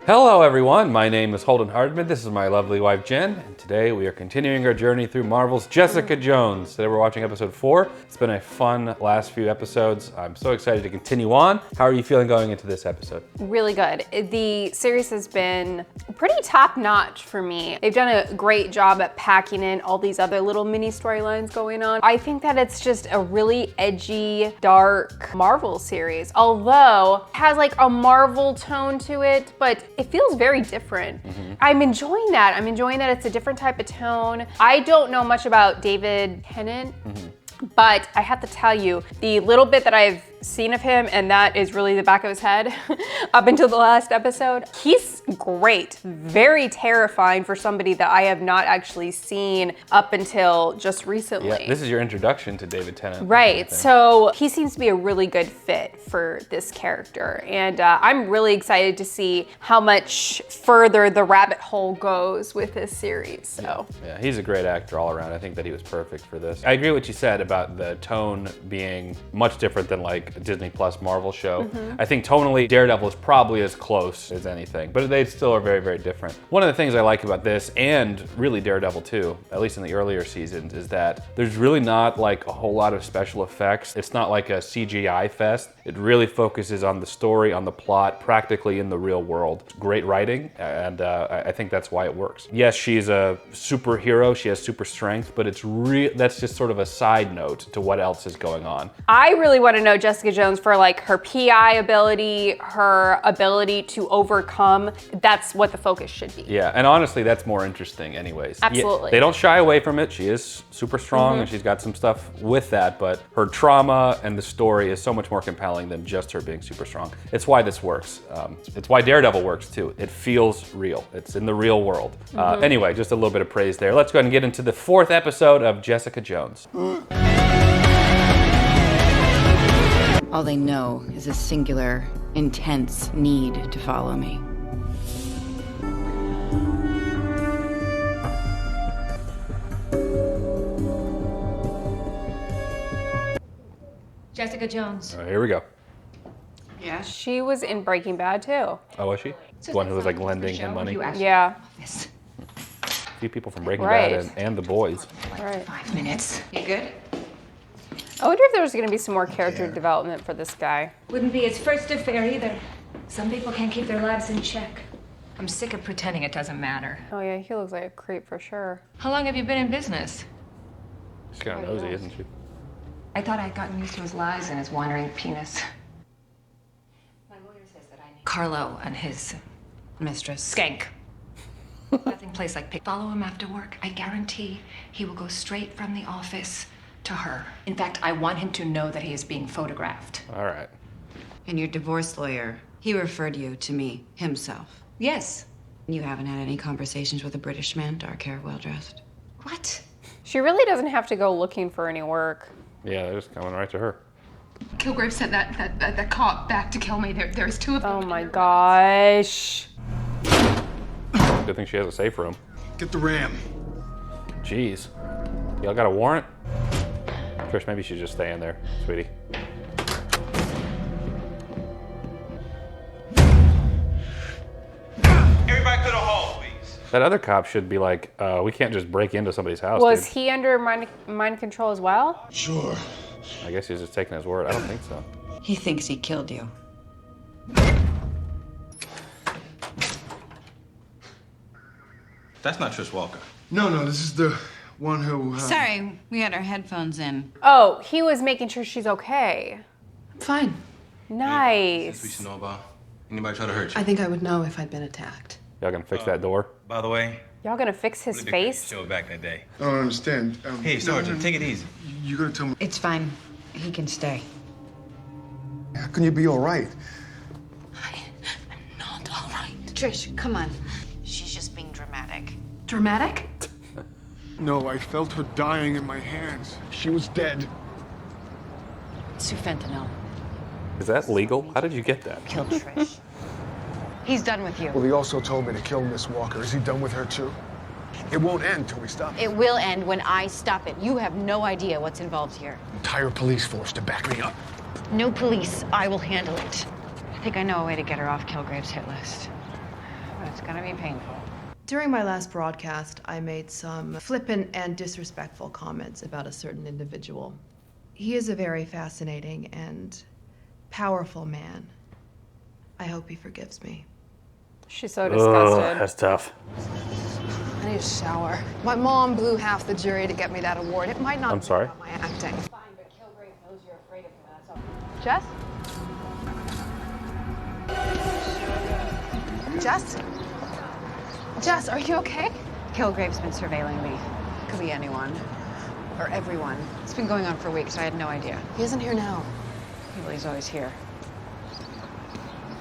Hello everyone, my name is Holden Hardman, this is my lovely wife Jen, and today we are continuing our journey through Marvel's Jessica Jones. Today we're watching episode 4. It's been a fun last few episodes. I'm so excited to continue on. How are you feeling going into this episode? Really good. The series has been pretty top-notch for me. They've done a great job at packing in all these other little mini storylines going on. I think that it's just a really edgy, dark Marvel series, although it has like a Marvel tone to it, but it feels very different. I'm enjoying that. I'm enjoying that it's a different type of tone. I don't know much about David Tennant, but I have to tell you, the little bit that I've seen of him, and that is really the back of his head up until the last episode, he's great. Very terrifying for somebody that I have not actually seen up until just recently. Yeah, this is your introduction to David Tennant. Right, so he seems to be a really good fit for this character, and I'm really excited to see how much further the rabbit hole goes with this series. So yeah, he's a great actor all around. I think that he was perfect for this. I agree with what you said about the tone being much different than like a Disney Plus Marvel show. I think tonally Daredevil is probably as close as anything, but they still are very, very different. One of the things I like about this, and really Daredevil too, at least in the earlier seasons, is that there's really not like a whole lot of special effects. It's not like a CGI fest. It really focuses on the story, on the plot, practically in the real world. Great writing, and I think that's why it works. Yes, she's a superhero, she has super strength, but that's just sort of a side note to what else is going on. I really want to know Jessica Jones for like her PI ability, her ability to overcome. That's what the focus should be. Yeah, and honestly, that's more interesting anyways. Absolutely. They don't shy away from it. She is super strong and she's got some stuff with that, but her trauma and the story is so much more compelling than just her being super strong. It's why this works. It's why Daredevil works too. It feels real. It's in the real world. Anyway, just a little bit of praise there. Let's go ahead and get into the 4th episode of Jessica Jones. All they know is a singular, intense need to follow me. Jessica Jones. All right, here we go. Yeah? She was in Breaking Bad too. Oh, was she? The one who was like lending him money? Yeah. A few people from Breaking Right. Bad and The Boys. Right. 5 minutes. You good? I wonder if there's going to be some more character development for this guy. Wouldn't be his first affair either. Some people can't keep their lives in check. I'm sick of pretending it doesn't matter. Oh yeah, he looks like a creep for sure. How long have you been in business? She's kind of nosy, isn't she? I thought I'd gotten used to his lies and his wandering penis. My lawyer says that I need Carlo and his Mistress. skank. Nothing plays like pick. Follow him after work. I guarantee he will go straight from the office to her. In fact, I want him to know that he is being photographed. All right. And your divorce lawyer, he referred you to me, himself. Yes. You haven't had any conversations with a British man, dark hair, well-dressed? What? She really doesn't have to go looking for any work. Yeah, they're just coming right to her. Kilgrave sent that cop back to kill me. There's 2 of them. Oh my gosh. Good thing she has a safe room. Get the ram. Jeez. Y'all got a warrant? Trish, maybe she's just staying there, sweetie. Everybody to the hall, please. That other cop should be like, we can't just break into somebody's house, Was dude. he under mind control as well? Sure. I guess he's just taking his word. I don't think so. He thinks he killed you. That's not Trish Walker. No, this is the one who... Sorry, we had our headphones in. Oh, he was making sure she's okay. Fine. Nice. We should know about. Anybody try to hurt you? I think I would know if I'd been attacked. Y'all gonna fix that door? By the way, Y'all gonna fix his really big face? show back that day. I don't understand. Hey, Sergeant, take it easy. You're gonna tell me... It's fine. He can stay. How can you be all right? I'm not all right. Trish, come on. She's just being dramatic. Dramatic? No, I felt her dying in my hands. She was dead. Sue fentanyl. Is that legal? How did you get that? Killed Trish. He's done with you. Well, he also told me to kill Miss Walker. Is he done with her, too? It won't end till we stop It will end when I stop it. You have no idea what's involved here. Entire police force to back me up. No police. I will handle it. I think I know a way to get her off Kilgrave's hit list. It's gonna be painful. During my last broadcast, I made some flippant and disrespectful comments about a certain individual. He is a very fascinating and powerful man. I hope he forgives me. She's so disgusted. That's tough. I need a shower. My mom blew half the jury to get me that award. It might not I'm sorry? be about my acting. Fine, but Kilgrave knows you're afraid of him, that's all. Jess? Jess? Jess, are you okay? Kilgrave's been surveilling me. Could be anyone. Or everyone. It's been going on for weeks. I had no idea. He isn't here now. Well, he's always here.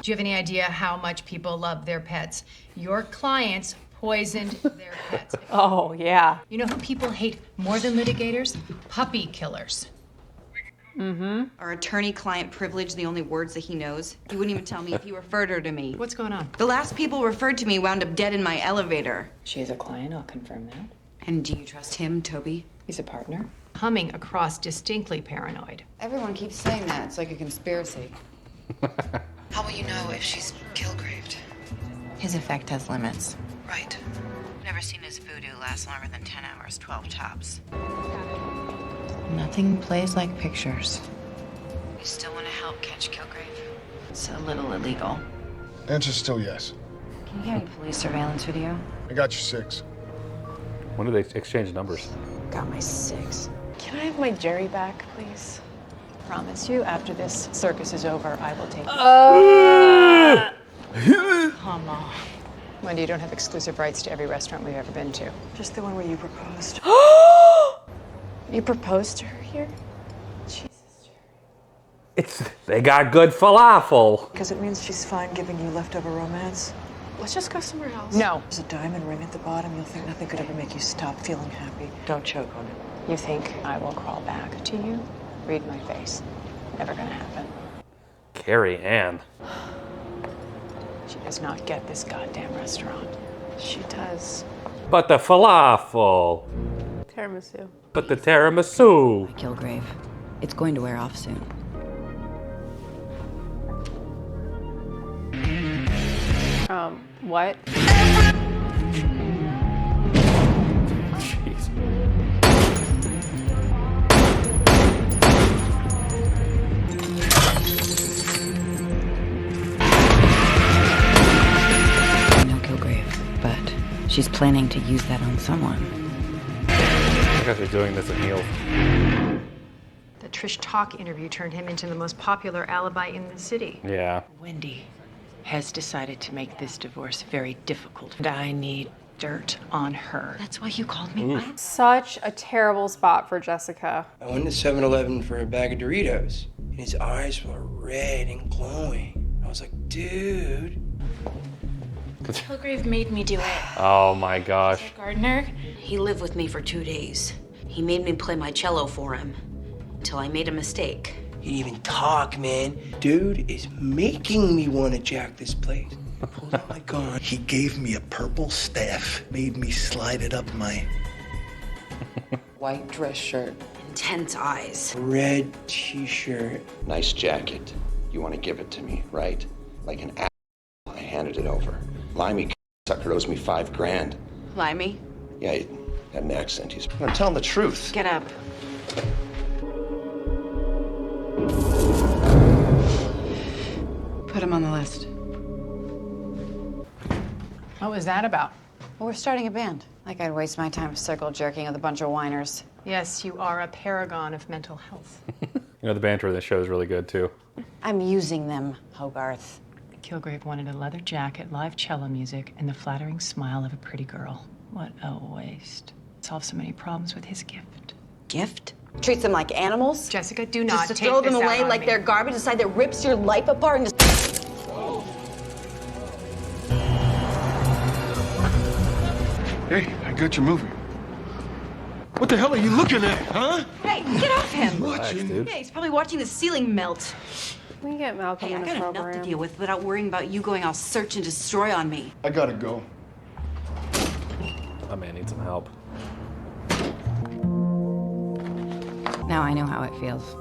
Do you have any idea how much people love their pets? Your clients poisoned their pets. Oh, yeah. You know who people hate more than litigators? Puppy killers. Our attorney-client privilege, the only words that he knows. He wouldn't even tell me if he referred her to me. What's going on? The last people referred to me wound up dead in my elevator. She's a client, I'll confirm that. And do you trust him, Toby? He's a partner. Humming across distinctly paranoid. Everyone keeps saying that. It's like a conspiracy. How will you know if she's Kilgraved? His effect has limits. Right. Never seen his voodoo last longer than 10 hours, 12 tops. Nothing plays like pictures. You still want to help catch Kilgrave? It's a little illegal. Answer's still yes. Can you get any police surveillance video? I got your 6. When do they exchange numbers? Got my 6. Can I have my Jerry back, please? Promise you, after this circus is over, I will take it. Come on. Wendy, you don't have exclusive rights to every restaurant we've ever been to. Just the one where you proposed. You proposed to her here? Jesus, Jerry. They got good falafel. Because it means she's fine giving you leftover romance. Let's just go somewhere else. No. There's a diamond ring at the bottom. You'll think nothing could ever make you stop feeling happy. Don't choke on it. You think I will crawl back to you? Read my face. Never gonna happen. Carrie Ann. She does not get this goddamn restaurant. She does. But the falafel. Tiramisu. But the tiramisu. Kilgrave. It's going to wear off soon. What? Jeez. I know Kilgrave, but she's planning to use that on someone. I guess they're doing this in heels. The Trish Talk interview turned him into the most popular alibi in the city. Yeah. Wendy has decided to make this divorce very difficult. And I need dirt on her. That's why you called me. Such a terrible spot for Jessica. I went to 7-Eleven for a bag of Doritos, and his eyes were red and glowing. I was like, dude. Kilgrave made me do it. Oh my gosh. Gardner? He lived with me for 2 days. He made me play my cello for him until I made a mistake. He didn't even talk, man. Dude is making me want to jack this place. Pulled out my gun. He gave me a purple staff, made me slide it up my White dress shirt. Intense eyes. Red t-shirt. Nice jacket. You want to give it to me, right? Like an I handed it over. Limey sucker owes me $5,000. Limey? Yeah, he had an accent. I'm telling the truth. Get up. Put him on the list. What was that about? Well, we're starting a band. Like I'd waste my time circle jerking with a bunch of whiners. Yes, you are a paragon of mental health. You know, the banter in this show is really good too. I'm using them, Hogarth. Kilgrave wanted a leather jacket, live cello music, and the flattering smile of a pretty girl. What a waste. Solved so many problems with his gift. Gift? Treats them like animals? Jessica, do not Just to take throw this them out away on like me. they're garbage aside that rips your life apart and just... Hey, I got your movie. What the hell are you looking at, huh? Hey, get off him! Relax, dude. Yeah, he's probably watching the ceiling melt. We get Malcolm Hey, I in got the enough to program. deal with without worrying about you going all search and destroy on me. I gotta go. That man needs some help. Now I know how it feels.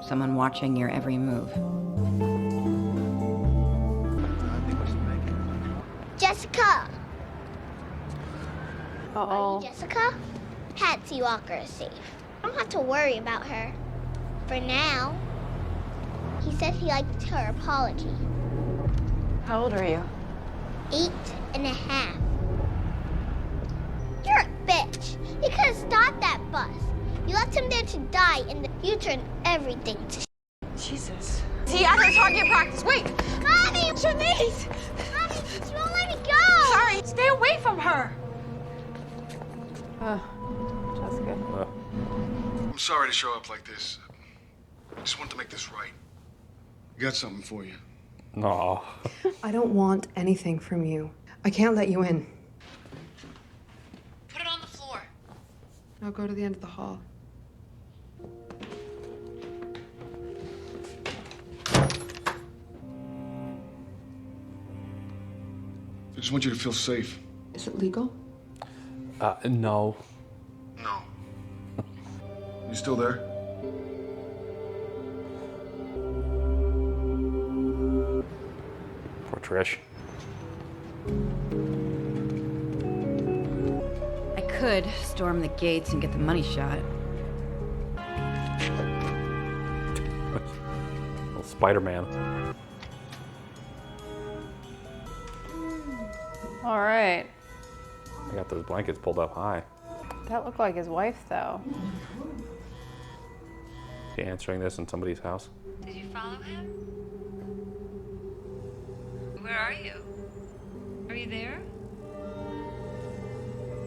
Someone watching your every move. Jessica! Uh-oh. Jessica? Patsy Walker is safe. I don't have to worry about her. For now. He said he liked her apology. How old are you? 8.5. You're a bitch. You could have stopped that bus. You left him there to die in the future and everything to Jesus. See, as I was talking at practice. Wait! Mommy! Shanice! Mommy, she won't let me go! Sorry, stay away from her! Jessica. I'm sorry to show up like this. I just wanted to make this right. I got something for you. No. I don't want anything from you. I can't let you in. Put it on the floor. Now go to the end of the hall. I just want you to feel safe. Is it legal? No. No. You still there? Poor Trish. I could storm the gates and get the money shot. Little Spider-Man. All right. I got those blankets pulled up high. That looked like his wife, though. She answering this in somebody's house. Did you follow him? Where are you? Are you there?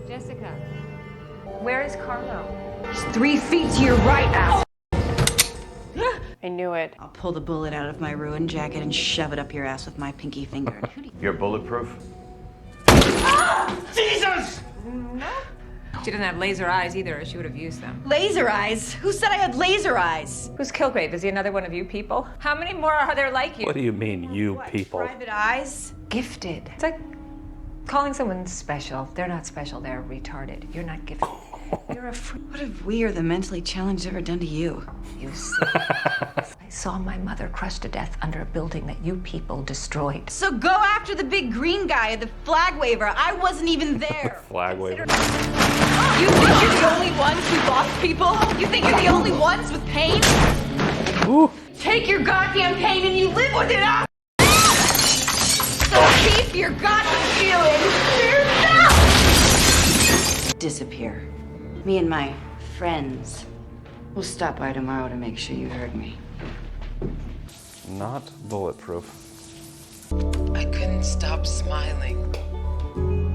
Jessica. Where is Carlo? He's 3 feet to your right, Al. I knew it. I'll pull the bullet out of my ruined jacket and shove it up your ass with my pinky finger. You're bulletproof? Jesus! No. She doesn't have laser eyes either, or she would have used them. Laser eyes? Who said I had laser eyes? Who's Kilgrave? Is he another one of you people? How many more are there like you? What do you mean, you people? Private eyes? Gifted. It's like calling someone special. They're not special, they're retarded. You're not gifted. You're a freak. What have we or the mentally challenged ever done to you? You see. I saw my mother crushed to death under a building that you people destroyed. So go after the big green guy at the flag waver. I wasn't even there. Flag waver. You think you're the only ones who lost people? You think you're the only ones with pain? Ooh. Take your goddamn pain and you live with it up! So keep your goddamn feelings to yourself! Disappear. Me and my friends will stop by tomorrow to make sure you heard me. Not bulletproof. I couldn't stop smiling.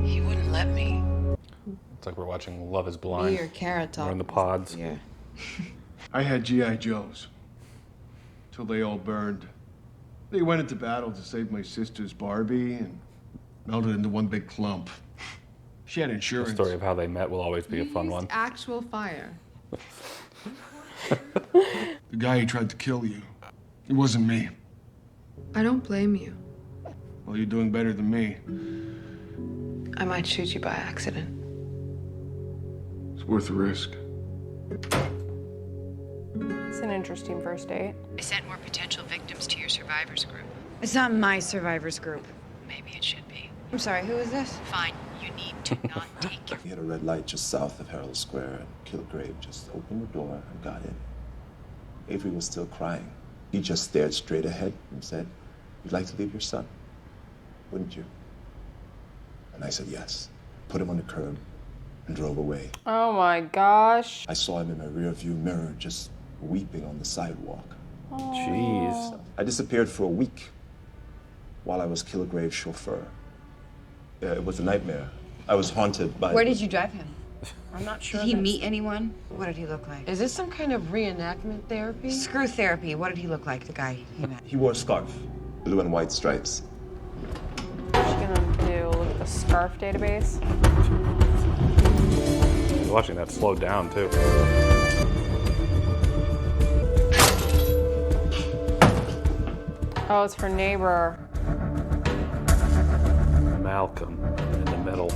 He wouldn't let me. It's like we're watching Love is Blind. Your carrot top. We're in the pods. Yeah. I had G.I. Joes. Till they all burned. They went into battle to save my sister's Barbie and melted into one big clump. She had The insurance. story of how they met will always be a fun one. Actual fire. The guy who tried to kill you. It wasn't me. I don't blame you. Well, you're doing better than me. I might shoot you by accident. It's worth the risk. It's an interesting first date. I sent more potential victims to your survivors group. It's not my survivors group. Maybe it should be. I'm sorry, who is this? Fine, you need to not take your... He had a red light just south of Herald Square, and Kilgrave just opened the door and got in. Avery was still crying. He just stared straight ahead and said, "You'd like to leave your son, wouldn't you?" And I said yes. Put him on the curb and drove away. Oh my gosh. I saw him in my rearview mirror just weeping on the sidewalk. Jeez. I disappeared for a week while I was Kilgrave's chauffeur. It was a nightmare. I was haunted by... Where did you drive him? I'm not sure. Did he meet anyone? What did he look like? Is this some kind of reenactment therapy? Screw therapy. What did he look like, the guy he met? He wore a scarf, blue and white stripes. What's she gonna do? Look at the scarf database? Watching that slow down too. Oh, it's for neighbor. Malcolm in the middle.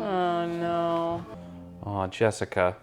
Oh no. Oh, Jessica.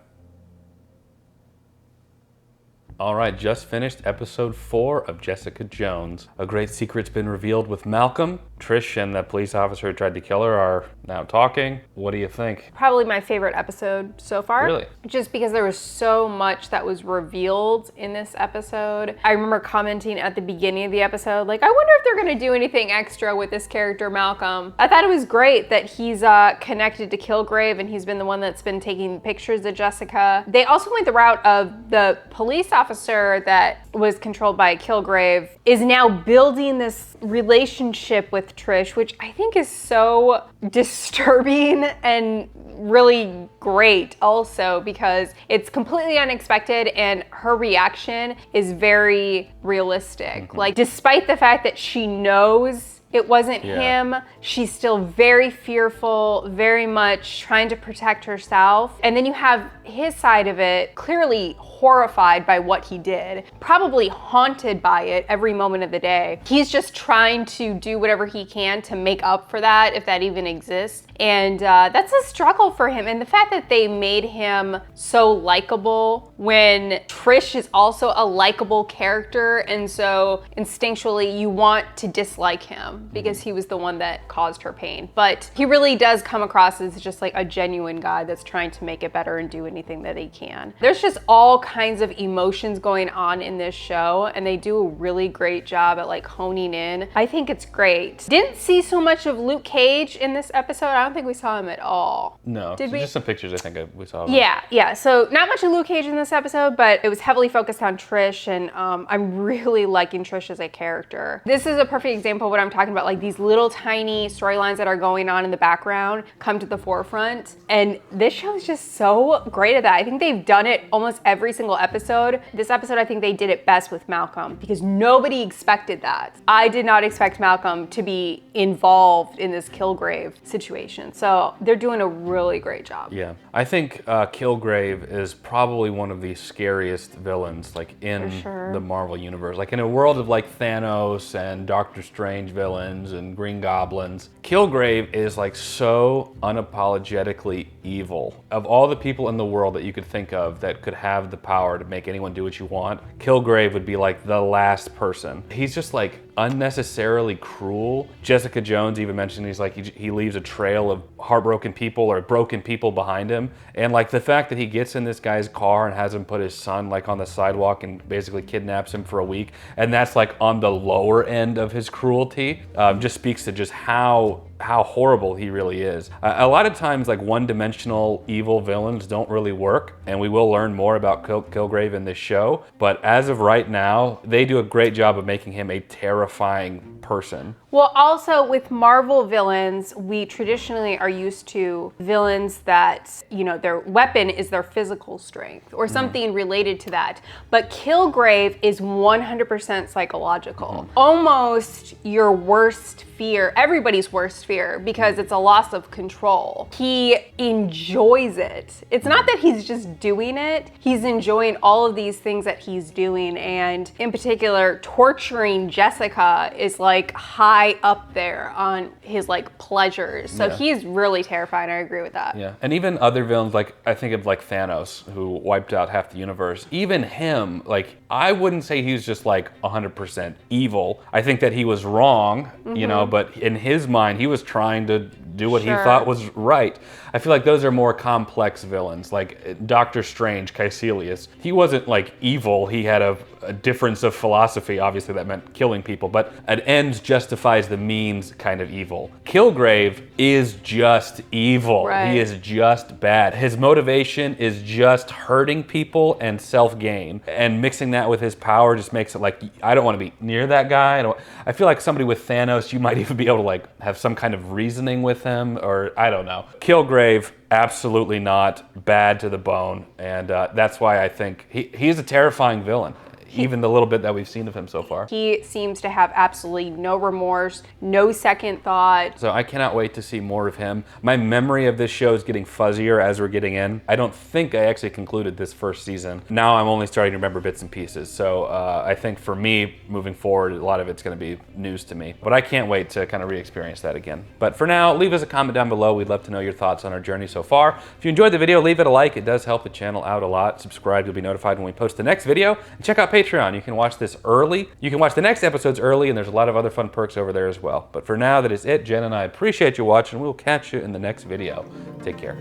All right, just finished episode 4 of Jessica Jones. A great secret's been revealed with Malcolm. Trish and the police officer who tried to kill her are now talking. What do you think? Probably my favorite episode so far. Really? Just because there was so much that was revealed in this episode. I remember commenting at the beginning of the episode, like, I wonder if they're gonna do anything extra with this character, Malcolm. I thought it was great that he's connected to Kilgrave and he's been the one that's been taking pictures of Jessica. They also went the route of the police officer that was controlled by Kilgrave is now building this relationship with Trish, which I think is so disturbing and really great also because it's completely unexpected and her reaction is very realistic. Like, despite the fact that she knows it wasn't him, she's still very fearful, very much trying to protect herself. And then you have his side of it, clearly horrified by what he did, probably haunted by it every moment of the day. He's just trying to do whatever he can to make up for that, if that even exists. And that's a struggle for him. And the fact that they made him so likable when Trish is also a likable character, and so instinctually you want to dislike him because he was the one that caused her pain. But he really does come across as just like a genuine guy that's trying to make it better and do anything that he can. There's just all kinds of emotions going on in this show, and they do a really great job at like honing in. I think it's great. Didn't see so much of Luke Cage in this episode. I don't think we saw him at all. No, Did we? Just some pictures I think we saw. Yeah. So not much of Luke Cage in this episode, but it was heavily focused on Trish, and I'm really liking Trish as a character. This is a perfect example of what I'm talking about. Like, these little tiny storylines that are going on in the background come to the forefront, and this show is just so great at that. I think they've done it almost every single episode. This episode, I think they did it best with Malcolm because nobody expected that. I did not expect Malcolm to be involved in this Kilgrave situation. So they're doing a really great job. Yeah, I think Kilgrave is probably one of the scariest villains like in the Marvel universe. Like in a world of like Thanos and Doctor Strange villains and Green Goblins, Kilgrave is like so unapologetically evil. Of all the people in the world that you could think of that could have the power to make anyone do what you want, Kilgrave would be like the last person. He's just like unnecessarily cruel. Jessica Jones even mentioned he's like he leaves a trail of heartbroken people or broken people behind him, and like the fact that he gets in this guy's car and has him put his son like on the sidewalk and basically kidnaps him for a week, and that's like on the lower end of his cruelty, just speaks to just how horrible he really is. A lot of times like one-dimensional evil villains don't really work, and we will learn more about Kilgrave in this show, but as of right now, they do a great job of making him a terrifying person. Well, also with Marvel villains, we traditionally are used to villains that, you know, their weapon is their physical strength or something related to that. But Kilgrave is 100% psychological. Almost your worst fear, everybody's worst fear, because it's a loss of control. He enjoys it. It's not that he's just doing it, he's enjoying all of these things that he's doing, and in particular, torturing Jessica is like high up there on his like pleasures. So he's really terrifying. I agree with that. Yeah, and even other villains, like I think of like Thanos, who wiped out half the universe. Even him, like I wouldn't say he's just like 100% evil. I think that he was wrong, you know, but in his mind, he was trying to do what he thought was right. I feel like those are more complex villains, like Doctor Strange, Caecilius. He wasn't like evil. He had a difference of philosophy. Obviously, that meant killing people, but an end justifies the means kind of evil. Kilgrave is just evil. He is just bad. His motivation is just hurting people and self-gain, and mixing that with his power just makes it like, I don't want to be near that guy. I feel like somebody with Thanos, you might even be able to like have some kind of reasoning with him, or I don't know. Kilgrave, absolutely not, bad to the bone, and that's why I think he's a terrifying villain. even the little bit that we've seen of him so far. He seems to have absolutely no remorse, no second thought. So I cannot wait to see more of him. My memory of this show is getting fuzzier as we're getting in. I don't think I actually concluded this first season. Now I'm only starting to remember bits and pieces. So I think for me, moving forward, a lot of it's going to be news to me. But I can't wait to kind of re-experience that again. But for now, leave us a comment down below. We'd love to know your thoughts on our journey so far. If you enjoyed the video, leave it a like. It does help the channel out a lot. Subscribe, you'll be notified when we post the next video. And check out Patreon. You can watch this early. You can watch the next episodes early, and there's a lot of other fun perks over there as well. But for now, that is it. Jen and I appreciate you watching. We'll catch you in the next video. Take care.